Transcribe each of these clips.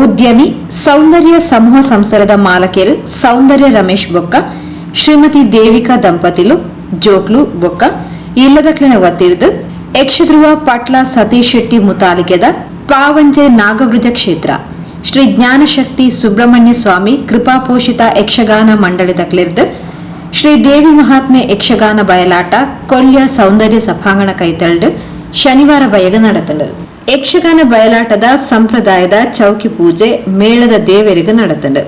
ಉದ್ಯಮಿ ಸೌಂದರ್ಯ ಸಮೂಹ ಸಂಸ್ಥರದ ಮಾಲಕಿಯರು ಸೌಂದರ್ಯ ರಮೇಶ್ ಬೊಕ್ಕ ಶ್ರೀಮತಿ ದೇವಿಕಾ ದಂಪತಿಲು ಜೋಕ್ಲು ಬೊಕ್ಕ ಇಲ್ಲದಕ್ಲಿನ ಒತ್ತಿರಿದು ಯಕ್ಷಧ್ರುವ ಪಟ್ಲ ಸತೀಶ್ ಶೆಟ್ಟಿ ಮುತಾಲಿಕೆದ ಪಾವಂಜೆ ನಾಗವೃಜ ಕ್ಷೇತ್ರ ಶ್ರೀ ಜ್ಞಾನಶಕ್ತಿ ಸುಬ್ರಹ್ಮಣ್ಯ ಸ್ವಾಮಿ ಕೃಪಾಪೋಷಿತ ಯಕ್ಷಗಾನ ಮಂಡಳಿದಕ್ಲಿರ್ದು ಶ್ರೀ ದೇವಿ ಮಹಾತ್ಮೆ ಯಕ್ಷಗಾನ ಬಯಲಾಟ ಕೊಲ್ಯ ಸೌಂದರ್ಯ ಸಭಾಂಗಣ ಕೈತಳ್ದು ಶನಿವಾರ ಬಯಗ ನಡೆತಲು ಯಕ್ಷಗಾನ ಬಯಲಾಟದ ಸಂಪ್ರದಾಯದ ಚೌಕಿ ಪೂಜೆ ಮೇಳದ ದೇವರಿಗೆ ನಡೆತಲು.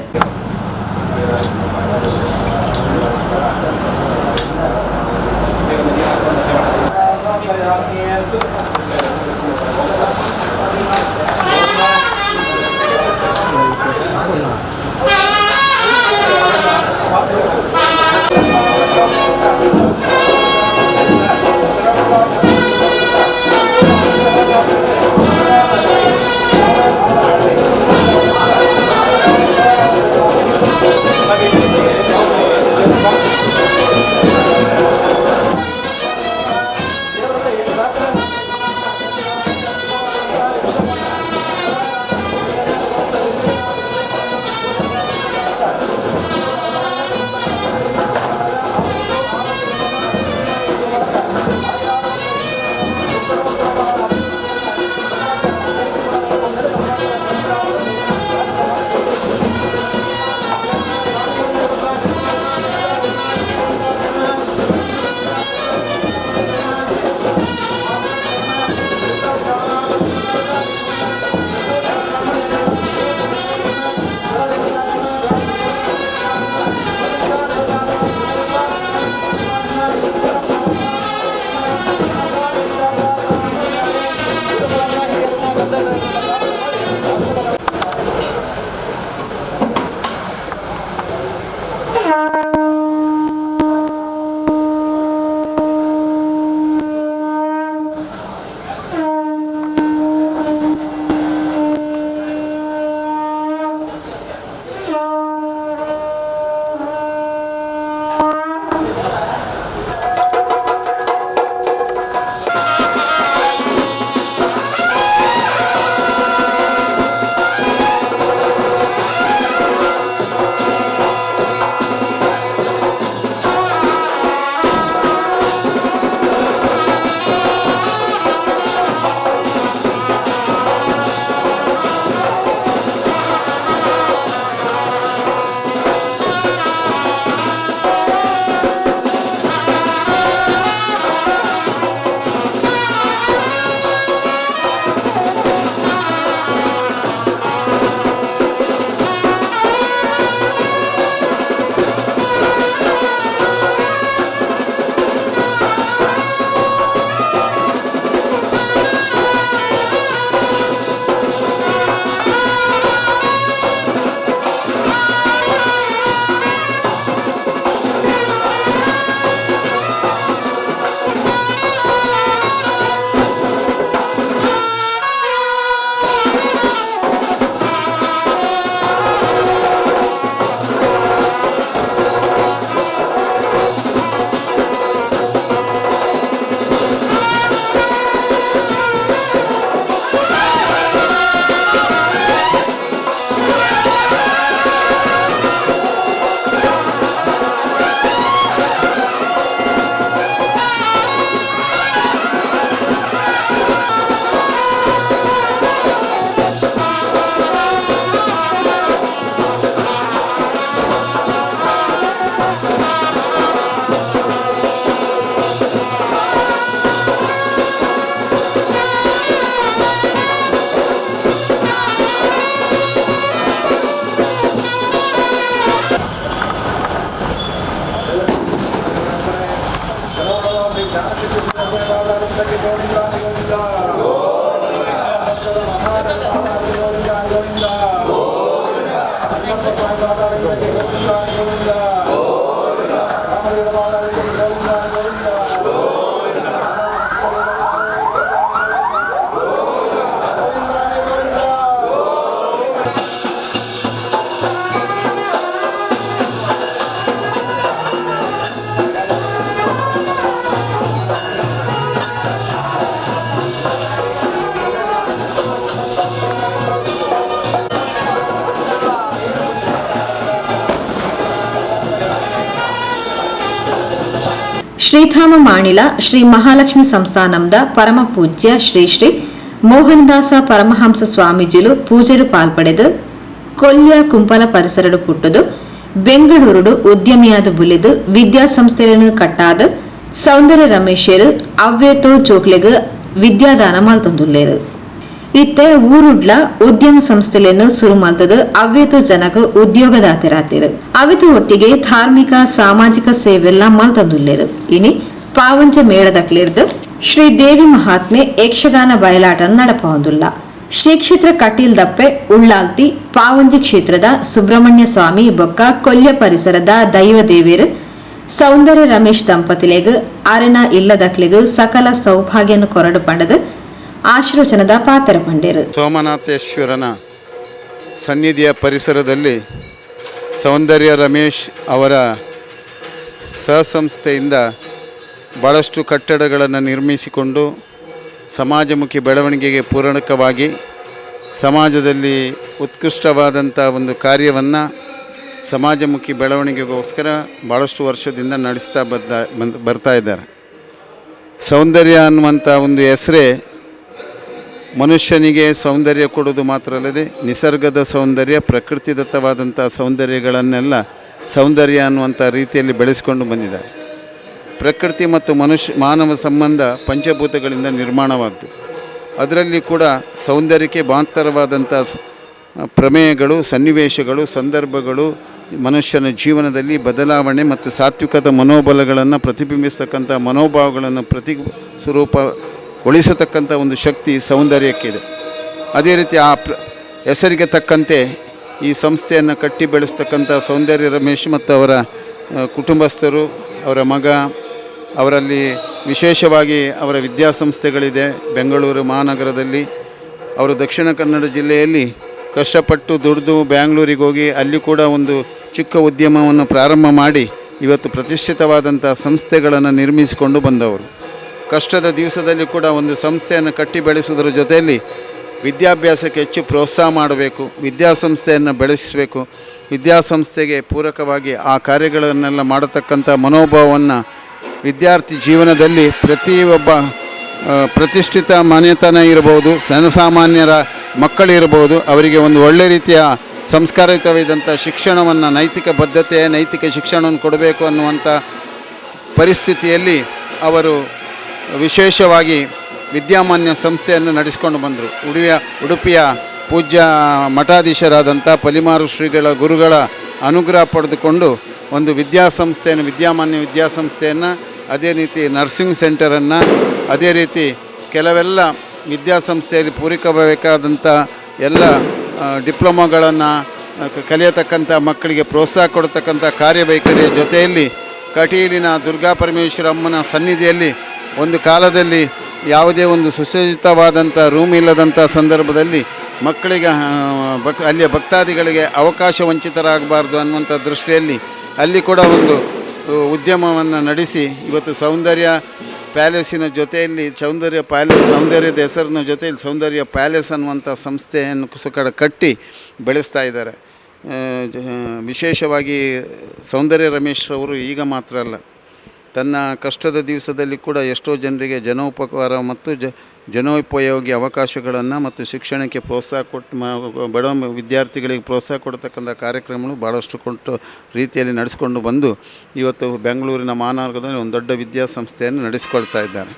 ಶ್ರೀಧಾಮ ಮಾಣಿಲ ಶ್ರೀ ಮಹಾಲಕ್ಷ್ಮಿ ಸಂಸ್ಥಾನಂದ ಪರಮ ಪೂಜ್ಯ ಶ್ರೀ ಶ್ರೀ ಮೋಹನದಾಸ ಪರಮಹಂಸ ಸ್ವಾಮೀಜಿಲು ಪೂಜೆಡು ಪಾಲ್ಪಡೆದು ಕೊಲ್ಯ ಕುಂಪಲ ಪರಿಸರಡು ಪುಟ್ಟದು ಬೆಂಗಳೂರು ಉದ್ಯಮಿಯಾದ ಬುಲಿದು ವಿದ್ಯಾಸಂಸ್ಥೆಯನ್ನು ಕಟ್ಟಾದ ಸೌಂದರ್ಯ ರಮೇಶರು ಅವ್ಯತೋ ಜೋಕ್ಲೆಗ್ ವಿದ್ಯಾದಾನ ಮಲ್ತೊಂದುಲ್ಲೇರು ಇತ್ತೆ ಊರುಡ್ಲ ಉದ್ಯಮ ಸಂಸ್ಥೆಯನ್ನು ಶುರು ಮಲ್ತದು ಅವ್ಯತೋ ಜನಗ ಉದ್ಯೋಗದಾತರಾತಿರು ಅವಿತು ಒಟ್ಟಿಗೆ ಧಾರ್ಮಿಕ ಸಾಮಾಜಿಕ ಸೇವೆಲ್ಲ ಮಲ್ತೊಂದುಲ್ಲೇರು ಇನಿ ಪಾವಂಚ ಮೇಳದಕ್ಲಿರ್ದು ಶ್ರೀ ದೇವಿ ಮಹಾತ್ಮೆ ಯಕ್ಷಗಾನ ಬಯಲಾಟ ನಡಪೊಂದುಲ್ಲ ಶ್ರೀ ಕ್ಷೇತ್ರ ಕಟೀಲ್ ದಪ್ಪೆ ಉಳ್ಳಾಲ್ತಿ ಪಾವಂಜಿ ಕ್ಷೇತ್ರದ ಸುಬ್ರಹ್ಮಣ್ಯ ಸ್ವಾಮಿ ಬೊಕ್ಕ ಕೊಲ್ಯ ಪರಿಸರದ ದೈವ ದೇವಿಯರು ಸೌಂದರ್ಯ ರಮೇಶ್ ದಂಪತಿಲೆಗ್ ಅರೆನ ಇಲ್ಲದಕ್ಲೆಗ್ ಸಕಲ ಸೌಭಾಗ್ಯನು ಕೊರಡು ಪಂಡದು ಆಶೀರ್ವಚನದ ಪಾತ್ರ ಪಂಡೇರು. ಸೋಮನಾಥೇಶ್ವರನ ಸನ್ನಿಧಿಯ ಪರಿಸರದಲ್ಲಿ ಸೌಂದರ್ಯ ರಮೇಶ್ ಅವರ ಸಹಸಂಸ್ಥೆಯಿಂದ ಭಾಳಷ್ಟು ಕಟ್ಟಡಗಳನ್ನು ನಿರ್ಮಿಸಿಕೊಂಡು ಸಮಾಜಮುಖಿ ಬೆಳವಣಿಗೆಗೆ ಪೂರಕವಾಗಿ ಸಮಾಜದಲ್ಲಿ ಉತ್ಕೃಷ್ಟವಾದಂಥ ಒಂದು ಕಾರ್ಯವನ್ನು ಸಮಾಜಮುಖಿ ಬೆಳವಣಿಗೆಗೋಸ್ಕರ ಭಾಳಷ್ಟು ವರ್ಷದಿಂದ ನಡೆಸ್ತಾ ಬರ್ತಾ ಇದ್ದಾರೆ. ಸೌಂದರ್ಯ ಅನ್ನುವಂಥ ಒಂದು ಹೆಸರೇ ಮನುಷ್ಯನಿಗೆ ಸೌಂದರ್ಯ ಕೊಡೋದು ಮಾತ್ರ ಅಲ್ಲದೆ ನಿಸರ್ಗದ ಸೌಂದರ್ಯ, ಪ್ರಕೃತಿದತ್ತವಾದಂಥ ಸೌಂದರ್ಯಗಳನ್ನೆಲ್ಲ ಸೌಂದರ್ಯ ಅನ್ನುವಂಥ ರೀತಿಯಲ್ಲಿ ಬೆಳೆಸ್ಕೊಂಡು ಬಂದಿದ್ದಾರೆ. ಪ್ರಕೃತಿ ಮತ್ತು ಮಾನವ ಸಂಬಂಧ ಪಂಚಭೂತಗಳಿಂದ ನಿರ್ಮಾಣವಾದ್ದು. ಅದರಲ್ಲಿ ಕೂಡ ಸೌಂದರ್ಯಕ್ಕೆ ಮಹತ್ತರವಾದಂಥ ಪ್ರಮೇಯಗಳು, ಸನ್ನಿವೇಶಗಳು, ಸಂದರ್ಭಗಳು ಮನುಷ್ಯನ ಜೀವನದಲ್ಲಿ ಬದಲಾವಣೆ ಮತ್ತು ಸಾತ್ವಿಕದ ಮನೋಬಲಗಳನ್ನು ಪ್ರತಿಬಿಂಬಿಸ್ತಕ್ಕಂಥ ಮನೋಭಾವಗಳನ್ನು ಸ್ವರೂಪಗೊಳಿಸತಕ್ಕಂಥ ಒಂದು ಶಕ್ತಿ ಸೌಂದರ್ಯಕ್ಕಿದೆ. ಅದೇ ರೀತಿ ಆ ಹೆಸರಿಗೆ ತಕ್ಕಂತೆ ಈ ಸಂಸ್ಥೆಯನ್ನು ಕಟ್ಟಿ ಬೆಳೆಸ್ತಕ್ಕಂಥ ಸೌಂದರ್ಯ ರಮೇಶ್ ಮತ್ತು ಅವರ ಕುಟುಂಬಸ್ಥರು, ಅವರ ಮಗ, ಅವರಲ್ಲಿ ವಿಶೇಷವಾಗಿ ಅವರ ವಿದ್ಯಾಸಂಸ್ಥೆಗಳಿದೆ ಬೆಂಗಳೂರು ಮಹಾನಗರದಲ್ಲಿ. ಅವರು ದಕ್ಷಿಣ ಕನ್ನಡ ಜಿಲ್ಲೆಯಲ್ಲಿ ಕಷ್ಟಪಟ್ಟು ದುಡಿದು ಬ್ಯಾಂಗ್ಳೂರಿಗೆ ಹೋಗಿ ಅಲ್ಲಿ ಕೂಡ ಒಂದು ಚಿಕ್ಕ ಉದ್ಯಮವನ್ನು ಪ್ರಾರಂಭ ಮಾಡಿ ಇವತ್ತು ಪ್ರತಿಷ್ಠಿತವಾದಂಥ ಸಂಸ್ಥೆಗಳನ್ನು ನಿರ್ಮಿಸಿಕೊಂಡು ಬಂದವರು. ಕಷ್ಟದ ದಿವಸದಲ್ಲಿ ಕೂಡ ಒಂದು ಸಂಸ್ಥೆಯನ್ನು ಕಟ್ಟಿ ಬೆಳೆಸುವುದರ ಜೊತೆಯಲ್ಲಿ ವಿದ್ಯಾಭ್ಯಾಸಕ್ಕೆ ಹೆಚ್ಚು ಪ್ರೋತ್ಸಾಹ ಮಾಡಬೇಕು, ವಿದ್ಯಾಸಂಸ್ಥೆಯನ್ನು ಬೆಳೆಸಬೇಕು, ವಿದ್ಯಾಸಂಸ್ಥೆಗೆ ಪೂರಕವಾಗಿ ಆ ಕಾರ್ಯಗಳನ್ನೆಲ್ಲ ಮಾಡತಕ್ಕಂಥ ಮನೋಭಾವವನ್ನು ವಿದ್ಯಾರ್ಥಿ ಜೀವನದಲ್ಲಿ ಪ್ರತಿಯೊಬ್ಬ ಪ್ರತಿಷ್ಠಿತ ಮನೆತನ ಇರಬಹುದು, ಜನಸಾಮಾನ್ಯರ ಮಕ್ಕಳಿರಬಹುದು, ಅವರಿಗೆ ಒಂದು ಒಳ್ಳೆ ರೀತಿಯ ಸಂಸ್ಕಾರಯುತವಾದಂಥ ಶಿಕ್ಷಣವನ್ನು, ನೈತಿಕ ಬದ್ಧತೆ, ನೈತಿಕ ಶಿಕ್ಷಣವನ್ನು ಕೊಡಬೇಕು ಅನ್ನುವಂಥ ಪರಿಸ್ಥಿತಿಯಲ್ಲಿ ಅವರು ವಿಶೇಷವಾಗಿ ವಿದ್ಯಾಮಾನ್ಯ ಸಂಸ್ಥೆಯನ್ನು ನಡೆಸಿಕೊಂಡು ಬಂದರು. ಉಡುಪಿಯ ಪೂಜ್ಯ ಮಠಾಧೀಶರಾದಂಥ ಪಲಿಮಾರು ಶ್ರೀಗಳ ಗುರುಗಳ ಅನುಗ್ರಹ ಪಡೆದುಕೊಂಡು ಒಂದು ವಿದ್ಯಾಸಂಸ್ಥೆಯನ್ನು, ವಿದ್ಯಾಮಾನ್ಯ ವಿದ್ಯಾಸಂಸ್ಥೆಯನ್ನು, ಅದೇ ರೀತಿ ನರ್ಸಿಂಗ್ ಸೆಂಟರನ್ನು, ಅದೇ ರೀತಿ ಕೆಲವೆಲ್ಲ ವಿದ್ಯಾಸಂಸ್ಥೆಯಲ್ಲಿ ಪೂರಕಬೇಕಾದಂಥ ಎಲ್ಲ ಡಿಪ್ಲೊಮಾಗಳನ್ನು ಕಲಿಯತಕ್ಕಂಥ ಮಕ್ಕಳಿಗೆ ಪ್ರೋತ್ಸಾಹ ಕೊಡತಕ್ಕಂಥ ಕಾರ್ಯವೈಖರಿಯ ಜೊತೆಯಲ್ಲಿ ಕಟೀಲಿನ ದುರ್ಗಾ ಪರಮೇಶ್ವರಮ್ಮನ ಸನ್ನಿಧಿಯಲ್ಲಿ ಒಂದು ಕಾಲದಲ್ಲಿ ಯಾವುದೇ ಒಂದು ಸುಸಜ್ಜಿತವಾದಂಥ ರೂಮ್ ಇಲ್ಲದಂಥ ಸಂದರ್ಭದಲ್ಲಿ ಮಕ್ಕಳಿಗೆ ಅಲ್ಲಿಯ ಭಕ್ತಾದಿಗಳಿಗೆ ಅವಕಾಶ ವಂಚಿತರಾಗಬಾರ್ದು ಅನ್ನುವಂಥ ದೃಷ್ಟಿಯಲ್ಲಿ ಅಲ್ಲಿ ಕೂಡ ಒಂದು ಉದ್ಯಮವನ್ನು ನಡೆಸಿ ಇವತ್ತು ಸೌಂದರ್ಯ ಪ್ಯಾಲೇಸಿನ ಜೊತೆಯಲ್ಲಿ ಸೌಂದರ್ಯದ ಹೆಸರಿನ ಜೊತೆಯಲ್ಲಿ ಸೌಂದರ್ಯ ಪ್ಯಾಲೇಸ್ ಅನ್ನುವಂಥ ಸಂಸ್ಥೆಯನ್ನು ಕಟ್ಟಿ ಬೆಳೆಸ್ತಾ ಇದ್ದಾರೆ. ವಿಶೇಷವಾಗಿ ಸೌಂದರ್ಯ ರಮೇಶ್ ಅವರು ಈಗ ಮಾತ್ರ ಅಲ್ಲ, ತನ್ನ ಕಷ್ಟದ ದಿವಸದಲ್ಲಿ ಕೂಡ ಎಷ್ಟೋ ಜನರಿಗೆ ಜನೋಪಕಾರ ಮತ್ತು ಜನೋಪಯೋಗಿ ಅವಕಾಶಗಳನ್ನು ಮತ್ತು ಶಿಕ್ಷಣಕ್ಕೆ ಪ್ರೋತ್ಸಾಹ ಕೊಟ್ಟು ಬಡ ವಿದ್ಯಾರ್ಥಿಗಳಿಗೆ ಪ್ರೋತ್ಸಾಹ ಕೊಡ್ತಕ್ಕಂಥ ಕಾರ್ಯಕ್ರಮಗಳು ಭಾಳಷ್ಟು ಕೊಟ್ಟು ರೀತಿಯಲ್ಲಿ ನಡೆಸ್ಕೊಂಡು ಬಂದು ಇವತ್ತು ಬೆಂಗಳೂರಿನ ಮಹಾನಗರದಲ್ಲಿ ಒಂದು ದೊಡ್ಡ ವಿದ್ಯಾಸಂಸ್ಥೆಯನ್ನು ನಡೆಸ್ಕೊಳ್ತಾ ಇದ್ದಾರೆ.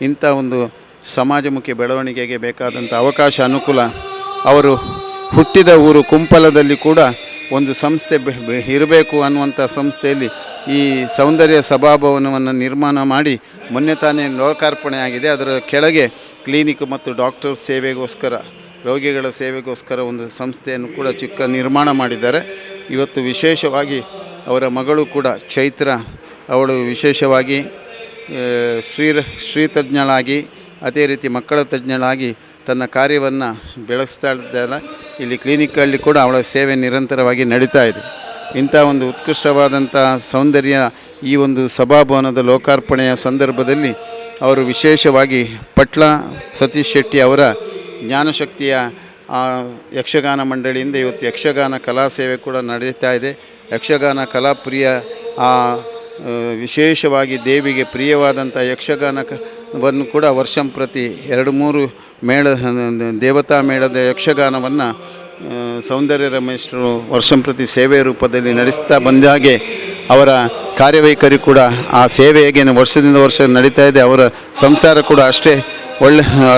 ಇಂಥ ಒಂದು ಸಮಾಜಮುಖಿ ಬೆಳವಣಿಗೆಗೆ ಬೇಕಾದಂಥ ಅವಕಾಶ ಅನುಕೂಲ ಅವರು ಹುಟ್ಟಿದ ಊರು ಕುಂಪಲದಲ್ಲಿ ಕೂಡ ಒಂದು ಸಂಸ್ಥೆ ಇರಬೇಕು ಅನ್ನುವಂಥ ಸಂಸ್ಥೆಯಲ್ಲಿ ಈ ಸೌಂದರ್ಯ ಸಭಾಭವನವನ್ನು ನಿರ್ಮಾಣ ಮಾಡಿ ಮೊನ್ನೆ ತಾನೇ ಲೋಕಾರ್ಪಣೆ ಆಗಿದೆ. ಅದರ ಕೆಳಗೆ ಕ್ಲಿನಿಕ್ ಮತ್ತು ಡಾಕ್ಟರ್ ಸೇವೆಗೋಸ್ಕರ, ರೋಗಿಗಳ ಸೇವೆಗೋಸ್ಕರ ಒಂದು ಸಂಸ್ಥೆಯನ್ನು ಕೂಡ ಚಿಕ್ಕ ನಿರ್ಮಾಣ ಮಾಡಿದ್ದಾರೆ. ಇವತ್ತು ವಿಶೇಷವಾಗಿ ಅವರ ಮಗಳು ಕೂಡ ಚೈತ್ರ, ಅವಳು ವಿಶೇಷವಾಗಿ ಶ್ರೀ ತಜ್ಞಳಾಗಿ, ಅದೇ ರೀತಿ ಮಕ್ಕಳ ತಜ್ಞಳಾಗಿ ತನ್ನ ಕಾರ್ಯವನ್ನು ಬೆಳೆಸ್ತಾ ಇದ್ದಾಳೆ. ಇಲ್ಲಿ ಕ್ಲಿನಿಕ್ಕಲ್ಲಿ ಕೂಡ ಅವಳ ಸೇವೆ ನಿರಂತರವಾಗಿ ನಡೀತಾ ಇದೆ. ಇಂಥ ಒಂದು ಉತ್ಕೃಷ್ಟವಾದಂಥ ಸೌಂದರ್ಯ ಈ ಒಂದು ಸಭಾಭವನದ ಲೋಕಾರ್ಪಣೆಯ ಸಂದರ್ಭದಲ್ಲಿ ಅವರು ವಿಶೇಷವಾಗಿ ಪಟ್ಲ ಸತೀಶ್ ಶೆಟ್ಟಿ ಅವರ ಜ್ಞಾನಶಕ್ತಿಯ ಯಕ್ಷಗಾನ ಮಂಡಳಿಯಿಂದ ಇವತ್ತು ಯಕ್ಷಗಾನ ಕಲಾ ಸೇವೆ ಕೂಡ ನಡೀತಾ ಇದೆ. ಯಕ್ಷಗಾನ ಕಲಾಪ್ರಿಯ ವಿಶೇಷವಾಗಿ ದೇವಿಗೆ ಪ್ರಿಯವಾದಂಥ ಯಕ್ಷಗಾನವನ್ನು ಕೂಡ ವರ್ಷಂಪ್ರತಿ 2-3 ಮೇಳ ದೇವತಾ ಮೇಳದ ಯಕ್ಷಗಾನವನ್ನು ಸೌಂದರ್ಯ ರಮೇಶರು ವರ್ಷಂಪ್ರತಿ ಸೇವೆ ರೂಪದಲ್ಲಿ ನಡೆಸ್ತಾ ಬಂದಾಗೆ ಅವರ ಕಾರ್ಯವೈಖರಿ ಕೂಡ ಆ ಸೇವೆ ಹೇಗೆ ವರ್ಷದಿಂದ ವರ್ಷ ನಡೀತಾ ಇದೆ, ಅವರ ಸಂಸಾರ ಕೂಡ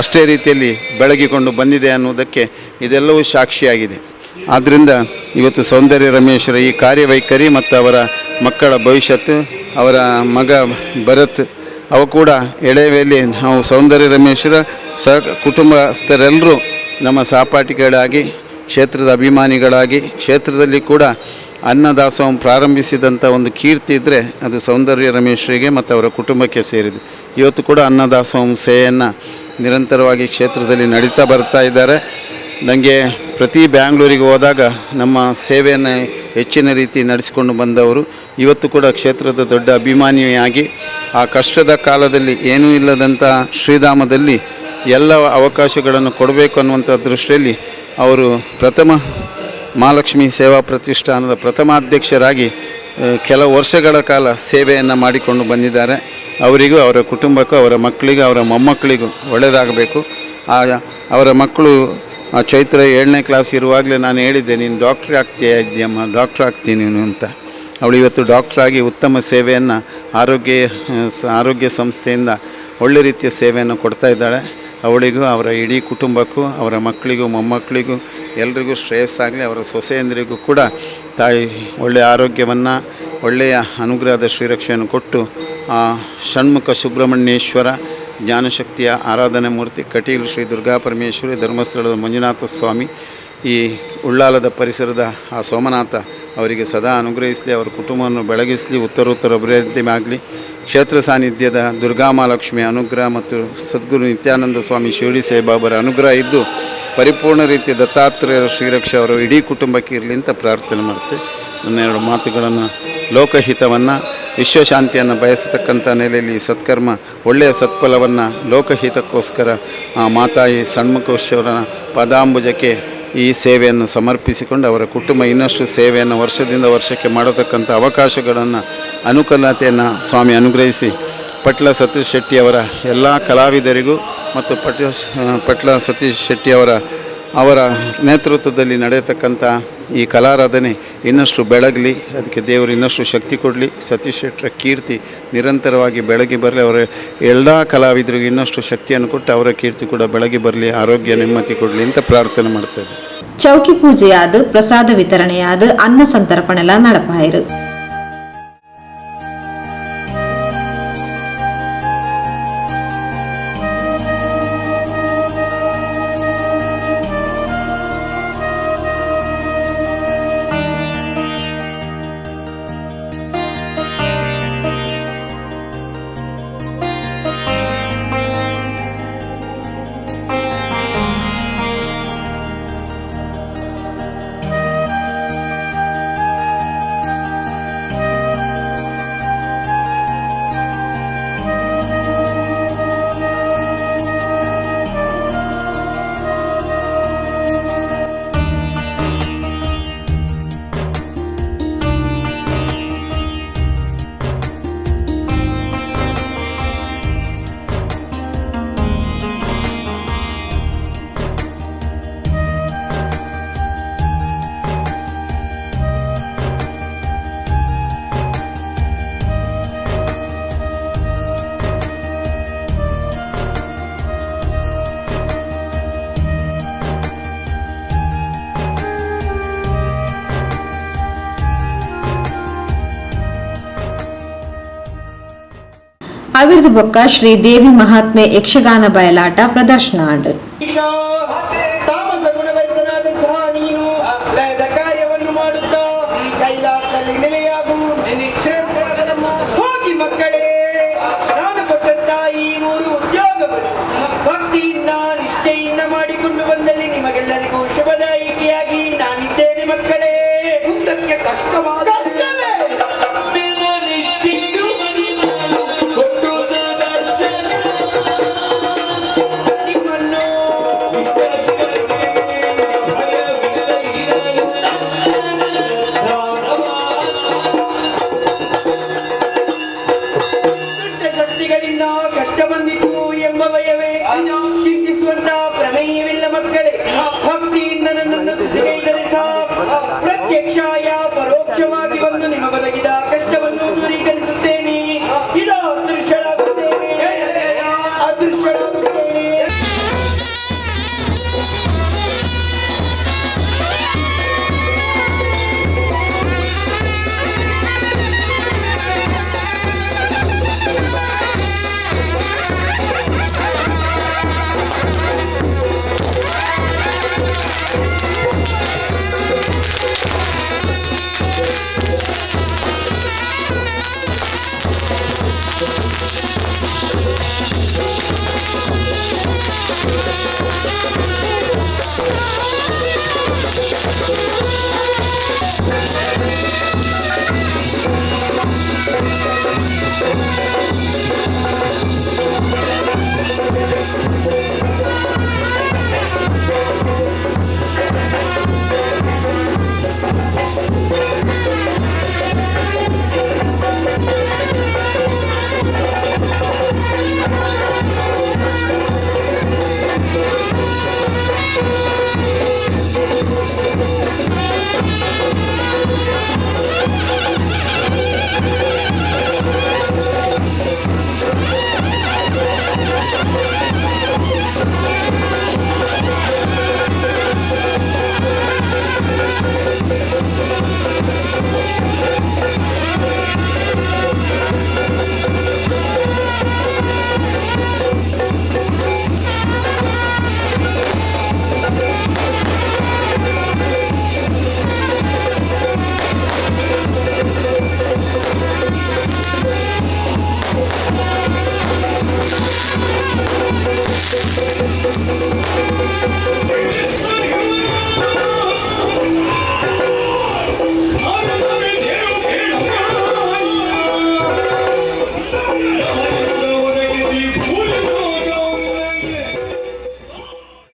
ಅಷ್ಟೇ ರೀತಿಯಲ್ಲಿ ಬೆಳಗಿಕೊಂಡು ಬಂದಿದೆ ಅನ್ನೋದಕ್ಕೆ ಇದೆಲ್ಲವೂ ಸಾಕ್ಷಿಯಾಗಿದೆ. ಆದ್ದರಿಂದ ಇವತ್ತು ಸೌಂದರ್ಯ ರಮೇಶರ ಈ ಕಾರ್ಯವೈಖರಿ ಮತ್ತು ಅವರ ಮಕ್ಕಳ ಭವಿಷ್ಯತ್ತು, ಅವರ ಮಗ ಭರತ್ ಅವು ಕೂಡ ಎಳೆಯಲ್ಲಿ ನಾವು ಸೌಂದರ್ಯ ರಮೇಶರ ಕುಟುಂಬಸ್ಥರೆಲ್ಲರೂ ನಮ್ಮ ಸಹಪಾಠಿಗಳಾಗಿ, ಕ್ಷೇತ್ರದ ಅಭಿಮಾನಿಗಳಾಗಿ, ಕ್ಷೇತ್ರದಲ್ಲಿ ಕೂಡ ಅನ್ನದಾಸೋಹ ಪ್ರಾರಂಭಿಸಿದಂಥ ಒಂದು ಕೀರ್ತಿ ಇದ್ದರೆ ಅದು ಸೌಂದರ್ಯ ರಮೇಶರಿಗೆ ಮತ್ತು ಅವರ ಕುಟುಂಬಕ್ಕೆ ಸೇರಿದೆ. ಇವತ್ತು ಕೂಡ ಅನ್ನದಾಸೋಹ ಸೇವೆಯನ್ನು ನಿರಂತರವಾಗಿ ಕ್ಷೇತ್ರದಲ್ಲಿ ನಡೀತಾ ಬರ್ತಾ ಇದ್ದಾರೆ. ನನಗೆ ಪ್ರತಿ ಬ್ಯಾಂಗ್ಳೂರಿಗೆ ಹೋದಾಗ ನಮ್ಮ ಸೇವೆಯನ್ನು ಹೆಚ್ಚಿನ ರೀತಿ ನಡೆಸಿಕೊಂಡು ಬಂದವರು. ಇವತ್ತು ಕೂಡ ಕ್ಷೇತ್ರದ ದೊಡ್ಡ ಅಭಿಮಾನಿಯಾಗಿ ಆ ಕಷ್ಟದ ಕಾಲದಲ್ಲಿ ಏನೂ ಇಲ್ಲದಂಥ ಶ್ರೀಧಾಮದಲ್ಲಿ ಎಲ್ಲ ಅವಕಾಶಗಳನ್ನು ಕೊಡಬೇಕು ಅನ್ನುವಂಥ ದೃಷ್ಟಿಯಲ್ಲಿ ಅವರು ಪ್ರಥಮ ಮಹಾಲಕ್ಷ್ಮಿ ಸೇವಾ ಪ್ರತಿಷ್ಠಾನದ ಪ್ರಥಮಾಧ್ಯಕ್ಷರಾಗಿ ಕೆಲವು ವರ್ಷಗಳ ಕಾಲ ಸೇವೆಯನ್ನು ಮಾಡಿಕೊಂಡು ಬಂದಿದ್ದಾರೆ. ಅವರಿಗೂ, ಅವರ ಕುಟುಂಬಕ್ಕೂ, ಅವರ ಮಕ್ಕಳಿಗೂ, ಅವರ ಮೊಮ್ಮಕ್ಕಳಿಗೂ ಒಳ್ಳೆಯದಾಗಬೇಕು. ಅವರ ಮಕ್ಕಳು ಚೈತ್ರ 7ನೇ ಕ್ಲಾಸ್ ಇರುವಾಗಲೇ ನಾನು ಹೇಳಿದ್ದೆ, ನೀನು ಡಾಕ್ಟ್ರ್ ಆಗ್ತೀಯಮ್ಮ, ಡಾಕ್ಟ್ರ್ ಆಗ್ತೀನಿ ನೀನು ಅಂತ. ಅವಳು ಇವತ್ತು ಡಾಕ್ಟ್ರಾಗಿ ಉತ್ತಮ ಸೇವೆಯನ್ನು ಆರೋಗ್ಯ ಸಂಸ್ಥೆಯಿಂದ ಒಳ್ಳೆ ರೀತಿಯ ಸೇವೆಯನ್ನು ಕೊಡ್ತಾ ಇದ್ದಾಳೆ. ಅವಳಿಗೂ, ಅವರ ಇಡೀ ಕುಟುಂಬಕ್ಕೂ, ಅವರ ಮಕ್ಕಳಿಗೂ, ಮೊಮ್ಮಕ್ಕಳಿಗೂ ಎಲ್ರಿಗೂ ಶ್ರೇಯಸ್ಸಾಗಲಿ. ಅವರ ಸೊಸೆಯಂದರಿಗೂ ಕೂಡ ತಾಯಿ ಒಳ್ಳೆಯ ಆರೋಗ್ಯವನ್ನು, ಒಳ್ಳೆಯ ಅನುಗ್ರಹದ ಶ್ರೀರಕ್ಷೆಯನ್ನು ಕೊಟ್ಟು ಆ ಷಣ್ಮುಖ ಸುಬ್ರಹ್ಮಣ್ಯೇಶ್ವರ ಜ್ಞಾನಶಕ್ತಿಯ ಆರಾಧನೆ ಮೂರ್ತಿ ಕಟೀಲು ಶ್ರೀ ದುರ್ಗಾ ಪರಮೇಶ್ವರಿ, ಧರ್ಮಸ್ಥಳದ ಮಂಜುನಾಥ ಸ್ವಾಮಿ, ಈ ಉಳ್ಳಾಲದ ಪರಿಸರದ ಆ ಸೋಮನಾಥ ಅವರಿಗೆ ಸದಾ ಅನುಗ್ರಹಿಸಲಿ, ಅವರ ಕುಟುಂಬವನ್ನು ಬೆಳಗಿಸಲಿ, ಉತ್ತರೋತ್ತರ ಅಭಿವೃದ್ಧಿ ಆಗಲಿ. ಕ್ಷೇತ್ರ ಸಾನ್ನಿಧ್ಯದ ದುರ್ಗಾಮಹಾಲಕ್ಷ್ಮಿಯ ಅನುಗ್ರಹ ಮತ್ತು ಸದ್ಗುರು ನಿತ್ಯಾನಂದ ಸ್ವಾಮಿ ಶಿರಡಿ ಸಾಯಿಬಾಬರ ಅನುಗ್ರಹ ಇದ್ದು ಪರಿಪೂರ್ಣ ರೀತಿಯ ದತ್ತಾತ್ರೇಯ ಶ್ರೀರಕ್ಷೆ ಅವರ ಇಡೀ ಕುಟುಂಬಕ್ಕೆ ಇರಲಿ ಅಂತ ಪ್ರಾರ್ಥನೆ ಮಾಡ್ತೆ. ನನ್ನ 2 ಮಾತುಗಳನ್ನು ಲೋಕಹಿತವನ್ನು, ವಿಶ್ವಶಾಂತಿಯನ್ನು ಬಯಸತಕ್ಕಂಥ ನೆಲೆಯಲ್ಲಿ ಸತ್ಕರ್ಮ, ಒಳ್ಳೆಯ ಸತ್ಫಲವನ್ನು ಲೋಕಹಿತಕ್ಕೋಸ್ಕರ ಆ ಮಾತಾಯಿ ಷಣ್ಮುಖೇಶ್ವರನ ಪದಾಂಬುಜಕ್ಕೆ ಈ ಸೇವೆಯನ್ನು ಸಮರ್ಪಿಸಿಕೊಂಡು ಅವರ ಕುಟುಂಬ ಇನ್ನಷ್ಟು ಸೇವೆಯನ್ನು ವರ್ಷದಿಂದ ವರ್ಷಕ್ಕೆ ಮಾಡತಕ್ಕಂಥ ಅವಕಾಶಗಳನ್ನು, ಅನುಕೂಲತೆಯನ್ನು ಸ್ವಾಮಿ ಅನುಗ್ರಹಿಸಿ ಪಟ್ಲ ಸತೀಶ್ ಶೆಟ್ಟಿಯವರ ಎಲ್ಲ ಕಲಾವಿದರಿಗೂ ಮತ್ತು ಪಟ್ಲ ಸತೀಶ್ ಶೆಟ್ಟಿಯವರ ನೇತೃತ್ವದಲ್ಲಿ ನಡೆಯತಕ್ಕಂಥ ಈ ಕಲಾರಾಧನೆ ಇನ್ನಷ್ಟು ಬೆಳಗಲಿ, ಅದಕ್ಕೆ ದೇವರು ಇನ್ನಷ್ಟು ಶಕ್ತಿ ಕೊಡಲಿ. ಸತೀಶ್ ಶೆಟ್ಟರ ಕೀರ್ತಿ ನಿರಂತರವಾಗಿ ಬೆಳಗಿ ಬರಲಿ. ಅವರ ಎಲ್ಲ ಕಲಾವಿದರಿಗೆ ಇನ್ನಷ್ಟು ಶಕ್ತಿಯನ್ನು ಕೊಟ್ಟು ಅವರ ಕೀರ್ತಿ ಕೂಡ ಬೆಳಗಿ ಬರಲಿ, ಆರೋಗ್ಯ ನೆಮ್ಮದಿ ಕೊಡಲಿ ಅಂತ ಪ್ರಾರ್ಥನೆ ಮಾಡ್ತೇವೆ. ಚೌಕಿ ಪೂಜೆಯಾದ, ಪ್ರಸಾದ ವಿತರಣೆಯಾದ, ಅನ್ನ ಸಂತರ್ಪಣೆಲ್ಲ ನಡಪಾಯಿರು. ಅವಿರ್ದು ಬೊಕ್ಕ ಶ್ರೀ ದೇವಿ ಮಹಾತ್ಮೆ ಯಕ್ಷಗಾನ ಬಯಲಾಟ ಪ್ರದರ್ಶನ ಆಂಡ್ ತಾಮಸ ಗುಣಭರಿತನಾದಂತಹ ನೀನು ಲಯದ ಕಾರ್ಯವನ್ನು ಮಾಡುತ್ತಾ ಕೈಲಾಸದಲ್ಲಿ